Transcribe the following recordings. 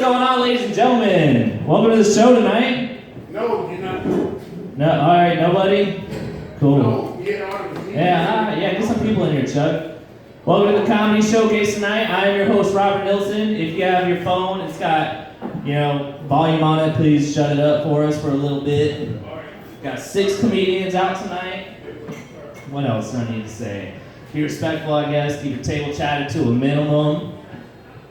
going on, ladies and gentlemen? Welcome to the show tonight. No, you're not. No, all right, nobody. Cool. No, Yeah, get some people in here, Chuck. Welcome to the comedy showcase tonight. I am your host, Robert Nilsson. If you have your phone, it's got, volume on it. Please shut it up for us for a little bit. Got 6 comedians out tonight. What else do I need to say? Be respectful, I guess. Keep your table chatted to a minimum.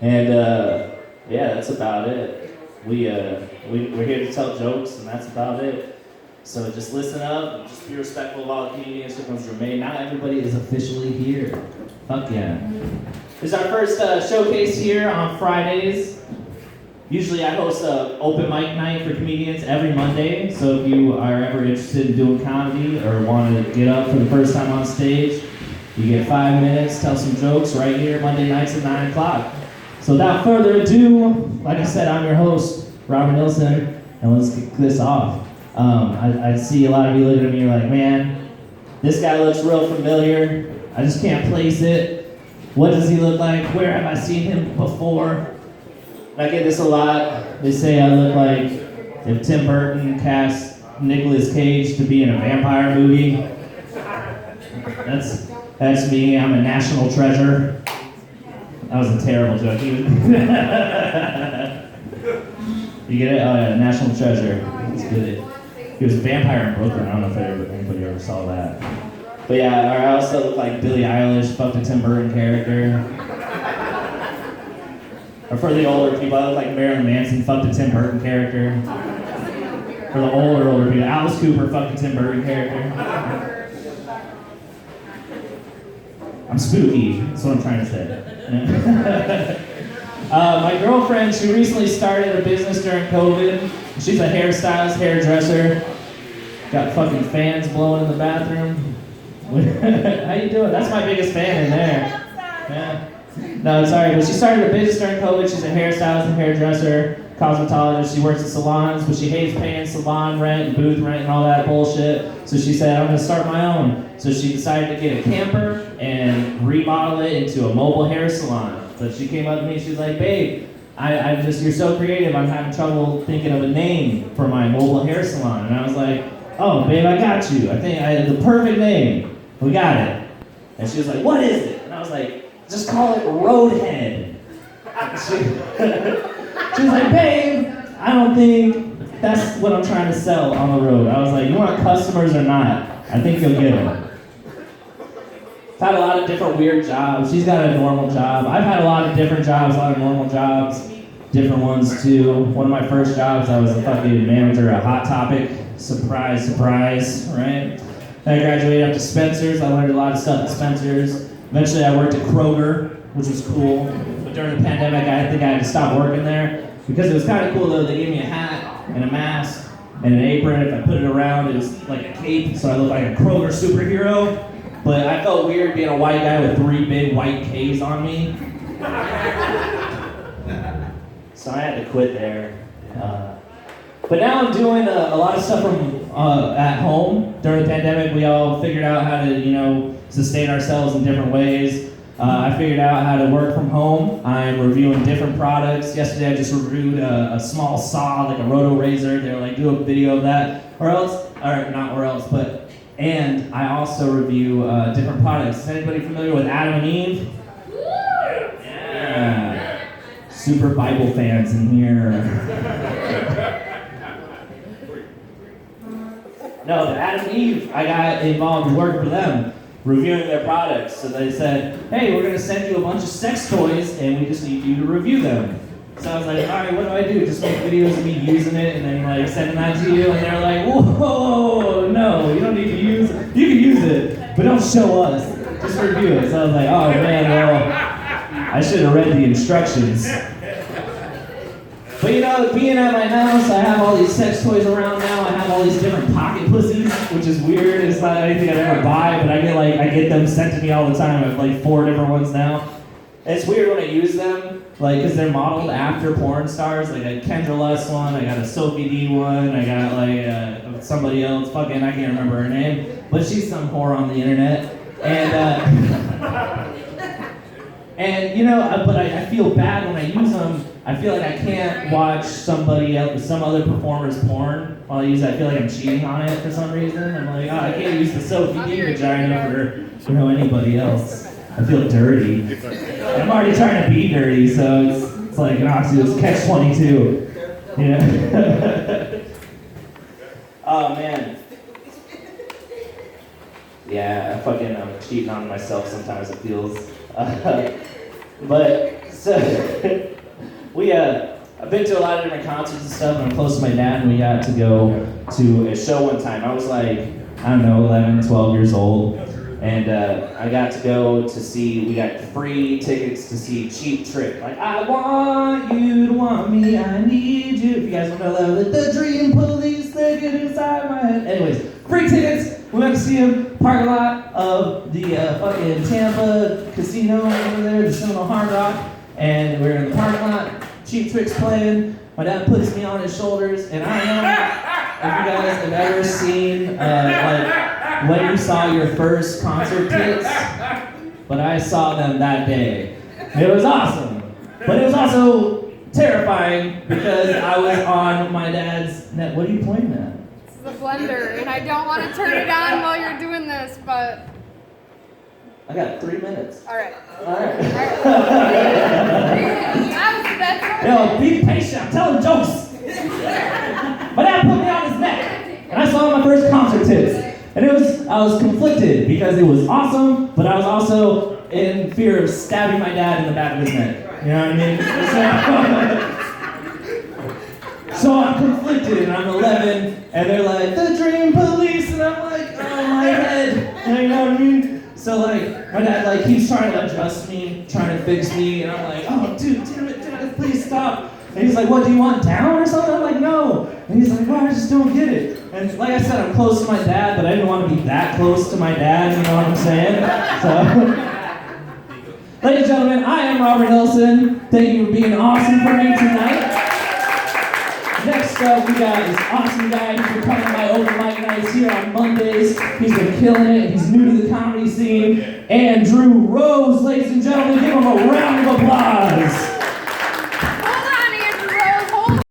And that's about it. We're here to tell jokes, and that's about it. So just listen up, and just be respectful of all the comedians who comes remain. Not everybody is officially here. Fuck yeah. This is our first showcase here on Fridays. Usually I host an open mic night for comedians every Monday. So if you are ever interested in doing comedy or want to get up for the first time on stage, you get 5 minutes, tell some jokes right here Monday nights at 9 o'clock. So without further ado, like I said, I'm your host, Robert Nilsson, and let's kick this off. I see a lot of you looking at me like, man, this guy looks real familiar. I just can't place it. What does he look like? Where have I seen him before? I get this a lot. They say I look like if Tim Burton cast Nicolas Cage to be in a vampire movie. That's me. I'm a national treasure. That was a terrible joke. You get it? Oh yeah, national treasure. That's good. He was a vampire in Brooklyn. I don't know if anybody ever saw that. But yeah, I also look like Billie Eilish, fucked a Tim Burton character. Or for the older people, I look like Marilyn Manson, fucked a Tim Burton character. For the older people, Alice Cooper, fucked a Tim Burton character. I'm spooky, that's what I'm trying to say. My girlfriend, she recently started a business during COVID. She's a hairstylist, hairdresser. Got fucking fans blowing in the bathroom. How you doing? That's my biggest fan in there. Yeah. No, it's alright, but she started a business during COVID. She's a hairstylist and hairdresser, cosmetologist. She works at salons, but she hates paying salon rent and booth rent and all that bullshit. So she said, I'm gonna start my own. So she decided to get a camper and remodel it into a mobile hair salon. So she came up to me, she was like, babe, you're so creative, I'm having trouble thinking of a name for my mobile hair salon. And I was like, oh, babe, I got you. I think I have the perfect name. We got it. And she was like, what is it? And I was like, just call it Roadhead. She was like, babe, I don't think that's what I'm trying to sell on the road. I was like, you want customers or not? I think you'll get them. I've had a lot of different weird jobs. She's got a normal job. I've had a lot of different jobs, a lot of normal jobs, different ones too. One of my first jobs, I was a fucking manager at Hot Topic. Surprise, surprise, right? Then I graduated up to Spencer's. I learned a lot of stuff at Spencer's. Eventually I worked at Kroger, which was cool. But during the pandemic, I think I had to stop working there. Because it was kind of cool though, they gave me a hat and a mask and an apron. If I put it around, it was like a cape, so I looked like a Kroger superhero. But I felt weird being a white guy with 3 big white K's on me. So I had to quit there. But now I'm doing a lot of stuff from at home. During the pandemic, we all figured out how to, sustain ourselves in different ways. I figured out how to work from home. I'm reviewing different products. Yesterday, I just reviewed a small saw, like a roto razor. They were like, do a video of that. And I also review different products. Is anybody familiar with Adam and Eve? Yeah. Super Bible fans in here. No, the Adam and Eve, I got involved in working for them, reviewing their products. So they said, hey, we're going to send you a bunch of sex toys, and we just need you to review them. So I was like, all right, what do I do? Just make videos of me using it, and then sending that to you? And they're like, whoa, no, you don't need to use it. You can use it, but don't show us. Just review it. So I was like, oh man, well, I should have read the instructions. But being at my house, I have all these sex toys around now. I have all these different pocket pussies, which is weird. It's not anything I'd ever buy, but I get them sent to me all the time. I have 4 different ones now. And it's weird when I use them, because they're modeled after porn stars. Like a Kendra Lust one, I got a Sophie D one, I got somebody else, I can't remember her name, but she's some whore on the internet. And but I feel bad when I use them I feel like I can't watch somebody else, some other performer's porn while I use it. I feel like I'm cheating on it for some reason. I'm like, oh, I can't use the Sophie D vagina for anybody else. I feel dirty. And I'm already trying to be dirty, so it's like an oxygen catch-22. Yeah. Oh man. Yeah, I'm cheating on myself sometimes. It feels. But so I've been to a lot of different concerts and stuff, and I'm close to my dad, and we got to go to a show one time. I was like, I don't know, 11, 12 years old, and I got to go to see, we got free tickets to see Cheap Trick. Like, I want you to want me, I need you. If you guys don't know that, like, the dream police, they get inside my head. Anyways, free tickets, we went to see him, parking lot of the fucking Tampa casino over there, the Seminole Hard Rock, and we were in the parking lot. Cheap Trick's playing. My dad puts me on his shoulders, and I don't know if you guys have ever seen like when you saw your first concert tits, but I saw them that day. It was awesome, but it was also terrifying because I was on my dad's net. What are you pointing at? This is a blender, and I don't want to turn it on while you're doing this, but. I got 3 minutes. All right. Yo, be patient. I'm telling jokes. My dad put me on his neck, and I saw my first concert tits. And I was conflicted because it was awesome, but I was also in fear of stabbing my dad in the back of his neck. You know what I mean? So I'm conflicted, and I'm 11, and they're like, the dream police, and I'm like, oh, my head. You know what I mean? So like, my dad like keeps trying to adjust me, trying to fix me, and I'm like, oh dude, damn it, please stop. And he's like, what, do you want down or something? I'm like, no. And he's like, well, I just don't get it. And like I said, I'm close to my dad, but I didn't want to be that close to my dad, you know what I'm saying? So, ladies and gentlemen, I am Robert Nelson. Thank you for being awesome for me tonight. Next up, we got this awesome guy who's been coming to my open mic nights here on Mondays. He's been killing it. He's new to the comedy scene. Andrew Rose, ladies and gentlemen, give him a round of applause.